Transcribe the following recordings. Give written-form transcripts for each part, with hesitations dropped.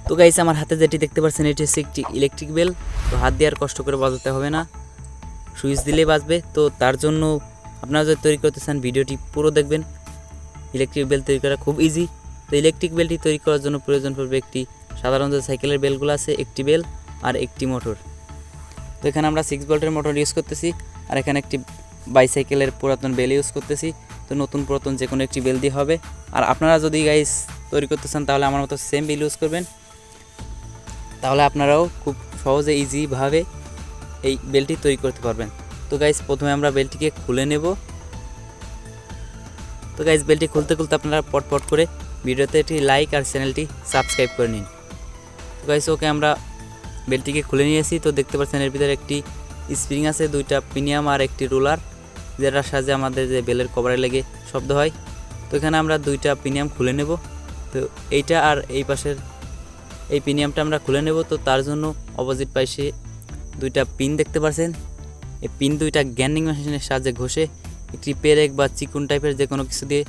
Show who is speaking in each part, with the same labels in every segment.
Speaker 1: তো গাইস আমার হাতে যেটি দেখতে পাচ্ছেন এটি হচ্ছে একটি ইলেকট্রিক বেল। তো হাত দিয়ে আর কষ্ট করে বাজাতে হবে না, সুইচ দিলেই বাজবে। তো তার জন্য আপনারা যদি তৈরি করতে চান ভিডিওটি পুরো দেখবেন। ইলেকট্রিক বেল তৈরি করা খুব ইজি। তো ইলেকট্রিক বেলটি তৈরি করার জন্য প্রয়োজন পড়বে একটি সাধারণ যে সাইকেলের বেলগুলো আছে, একটি বেল আর একটি মোটর। তো এখানে আমরা 6 ভোল্টের মোটর ইউজ করতেছি, আর এখানে একটি বাইসাইকেলের পুরাতন বেল ইউজ করতেছি। তো নতুন পুরাতন যে কোনো একটি বেল দিয়ে হবে। আর আপনারা যদি গাইস তৈরি করতে চান তাহলে আমার মতো সেম বেল ইউজ করবেন, তাহলে আপনারাও খুব সহজে ইজিভাবে এই বেলটি তৈরি করতে পারবেন। তো গাইস প্রথমে আমরা বেলটিকে খুলে নেব। তো গাইস বেলটি খুলতে খুলতে আপনারা পটপট করে ভিডিওতে একটি লাইক আর চ্যানেলটি সাবস্ক্রাইব করে নিন। তো গাইস ওকে আমরা বেলটিকে খুলে নিয়েছি। তো দেখতে পাচ্ছেন এর ভিতরে একটি স্প্রিং আছে, দুইটা পিনিয়াম আর একটি রোলার, যেটার সাহায্যে আমাদের যে বেলের কভারে লেগে শব্দ হয়। তো এখানে আমরা দুইটা পিনিয়াম খুলে নেব। তো এইটা আর এই পাশের এই পিনিয়ামটা আমরা খুলে নেব। তো তার জন্য অপোজিট পাশে দুইটা পিন দেখতে পাচ্ছেন, এই পিন দুইটা গ্যান্ডিং মেশিনের সাহায্যে ঘষে একটি পেরেক বা চিকুন টাইপের যে কোনো কিছু দিয়ে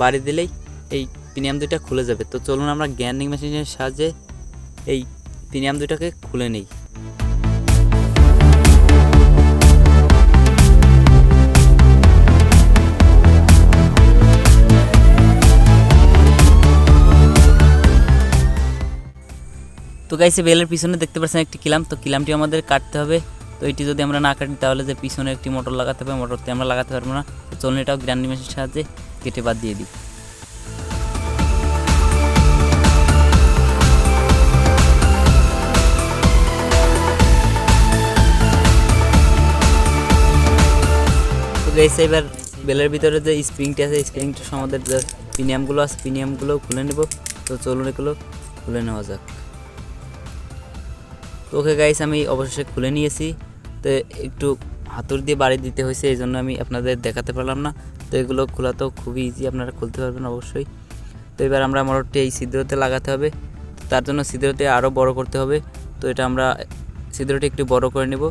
Speaker 1: বাড়ি দিলেই এই পিনিয়াম দুইটা খুলে যাবে। তো চলুন আমরা গ্যান্ডিং মেশিনের সাহায্যে এই পিনিয়াম দুইটাকে খুলে নিই। তো গাইছে বেলের পিছনে দেখতে পাচ্ছেন একটি কিলাম। তো কিলামটি আমাদের কাটতে হবে। তো এটি যদি আমরা না কাটি তাহলে যে পিছনে একটি মোটর লাগাতে হবে, মোটরটি আমরা লাগাতে পারবো না। তো চলুন এটাও গ্রাইন্ডিং মেশিনের সাহায্যে কেটে বাদ দিয়ে দিই। তো গাইছে এবার বেলের ভিতরে যে স্প্রিংটি আছে, স্প্রিংটির আমাদের যে পিনিয়ামগুলো আছে পিনিয়ামগুলোও খুলে নেব। তো চলুন এগুলো খুলে নেওয়া যাক। তো ওকে গাইস আমি অবশেষে খুলে নিয়েছি। তো একটু হাতুড়ি দিয়ে বাড়ি দিতে হয়েছে, এই জন্য আমি আপনাদের দেখাতে পারলাম না। তো এগুলো খোলা তো খুবই ইজি, আপনারা খুলতে পারবেন অবশ্যই। তো এবার আমরা মোটরটি এই ছিদ্রতে লাগাতে হবে। তার জন্য ছিদ্রটি আরও বড় করতে হবে। তো এটা আমরা ছিদ্রটি একটু বড় করে নেব।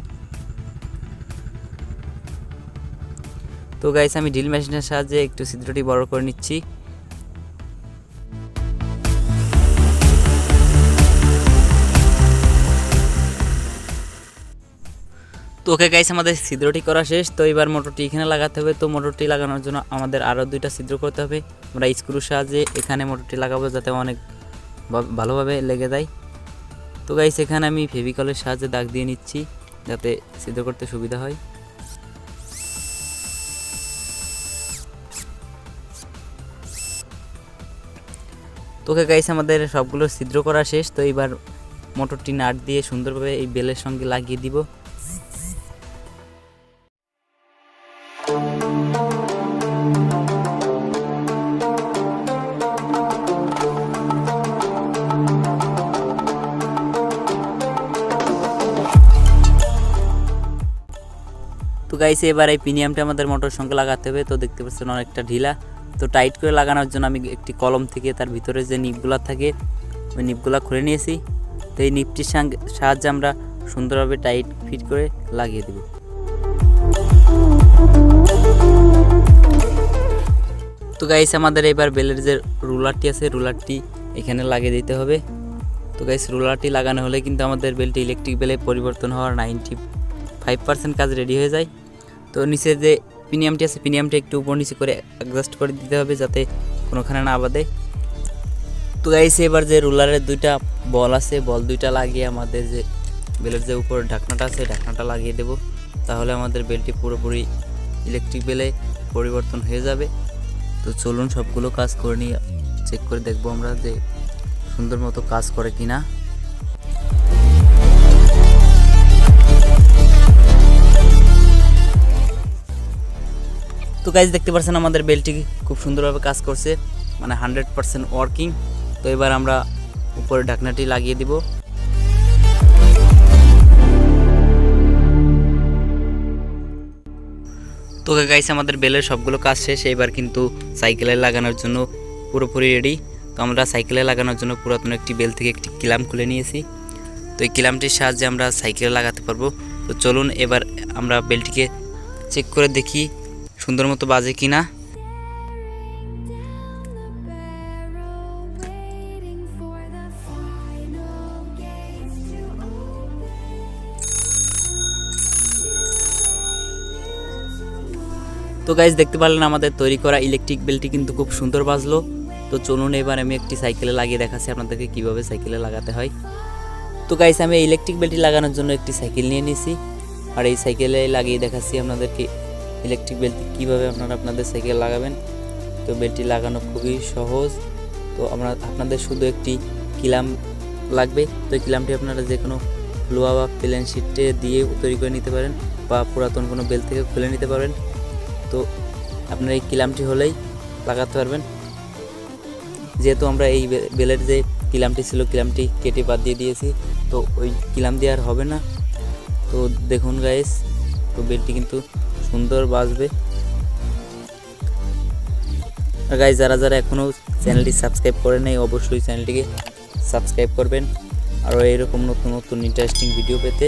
Speaker 1: তো গাইস আমি ড্রিল মেশিনের সাহায্যে একটু ছিদ্রটি বড় করে নিচ্ছি। তো ওকে গাইস আমাদের ছিদ্রটি করা শেষ। তো এবার মোটরটি এখানে লাগাতে হবে। তো মোটরটি লাগানোর জন্য আমাদের আরও দুইটা ছিদ্র করতে হবে। আমরা স্ক্রুর সাহায্যে এখানে মোটরটি লাগাবো যাতে অনেক ভালোভাবে লেগে যায়। তো গাইস এখানে আমি ফেভিকলের সাহায্যে দাগ দিয়ে নিচ্ছি যাতে ছিদ্র করতে সুবিধা হয়। তো ওকে গাইস আমাদের সবগুলো ছিদ্র করা শেষ। তো এবার মোটরটি নাট দিয়ে সুন্দরভাবে এই বেলের সঙ্গে লাগিয়ে দিব। তো গাইস এবার এই পিনিয়ামটা আমাদের মোটর সঙ্গে লাগাতে হবে। তো দেখতে পাচ্ছেন অনেকটা ঢিলা। তো টাইট করে লাগানোর জন্য আমি একটি কলম থেকে তার ভিতরে যে নিপগুলো থাকে ওই নিপগুলো খুলে নিয়েছি। তো এই নিপটির সাহায্যে আমরা সুন্দরভাবে টাইট ফিট করে লাগিয়ে দেব। তো গাইস আমাদের এবার বেলের যে রুলারটি আছে রুলারটি এখানে লাগিয়ে দিতে হবে। তো গাইস রুলারটি লাগানো হলে কিন্তু আমাদের বেলটি ইলেকট্রিক বেলে পরিবর্তন হওয়ার 95% কাজ রেডি হয়ে যায়। তো নিচে যে পিনিয়ামটি আছে পিনিয়ামটি একটু উপর নিচে করে অ্যাডজাস্ট করে দিতে হবে যাতে কোনোখানে না বাঁধে। তো গাইস এবার যে রুলারের দুইটা বল আছে বল দুইটা লাগিয়ে আমাদের যে বেলের যে উপর ঢাকনাটা আছে ঢাকনাটা লাগিয়ে দেব, তাহলে আমাদের বেলটি পুরোপুরি ইলেকট্রিক বেলে পরিবর্তন হয়ে যাবে। তো চলুন সবগুলো কাজ করে নিয়ে চেক করে দেখবো আমরা যে সুন্দর মতো কাজ করে কিনা। তো গাইস দেখতে পাচ্ছেন আমাদের বেলটি খুব সুন্দরভাবে কাজ করছে, মানে 100% ওয়ার্কিং। তো এবার আমরা উপরে ঢাকনাটি লাগিয়ে দিব। তো গাইস আমাদের বেলের সবগুলো কাজ শেষ। এবার কিন্তু সাইকেলে লাগানোর জন্য পুরোপুরি রেডি। তো আমরা সাইকেলে লাগানোর জন্য পুরাতন একটি বেল থেকে একটি কিলাম খুলে নিয়েছি। তো এই কিলামটির সাহায্যে আমরা সাইকেলে লাগাতে পারবো। তো চলুন এবার আমরা বেলটিকে চেক করে দেখি সুন্দর মতো বাজে কিনা। তো গাইজ দেখতে পারলেন আমাদের তৈরি করা ইলেকট্রিক বেলটি কিন্তু খুব সুন্দর বাজলো। তো চলুন এবার আমি একটি সাইকেলে লাগিয়ে দেখাচ্ছি আপনাদেরকে কীভাবে সাইকেলে লাগাতে হয়। তো গাইজ আমি ইলেকট্রিক বেলটি লাগানোর জন্য একটি সাইকেল নিয়ে নিয়েছি, আর এই সাইকেলে লাগিয়ে দেখাচ্ছি আপনাদেরকে ইলেকট্রিক বেলটি কীভাবে আপনারা আপনাদের সাইকেল লাগাবেন। তো বেলটি লাগানো খুবই সহজ। তো আপনাদের শুধু একটি কিলাম লাগবে। তো এই কিলামটি আপনারা যে কোনো লোহা বা প্লেন শিটে দিয়ে তৈরি করে নিতে পারেন, বা পুরাতন কোনো বেল থেকে খুলে নিতে পারেন। তো আপনার এই কিলামটি হলেই লাগাতে পারবেন। যেহেতু আমরা এই বেলের যে কিলামটি ছিল কিলামটি কেটে বাদ দিয়ে দিয়েছি, তো ওই কিলাম দিয়ে আর হবে না। তো দেখুন গাইস, তো বেলটি কিন্তু সুন্দর বাজবে। আর গাইস যারা যারা এখনও চ্যানেলটি সাবস্ক্রাইব করে নেই অবশ্যই চ্যানেলটিকে সাবস্ক্রাইব করবেন, আরও এরকম নতুন নতুন ইন্টারেস্টিং ভিডিও পেতে।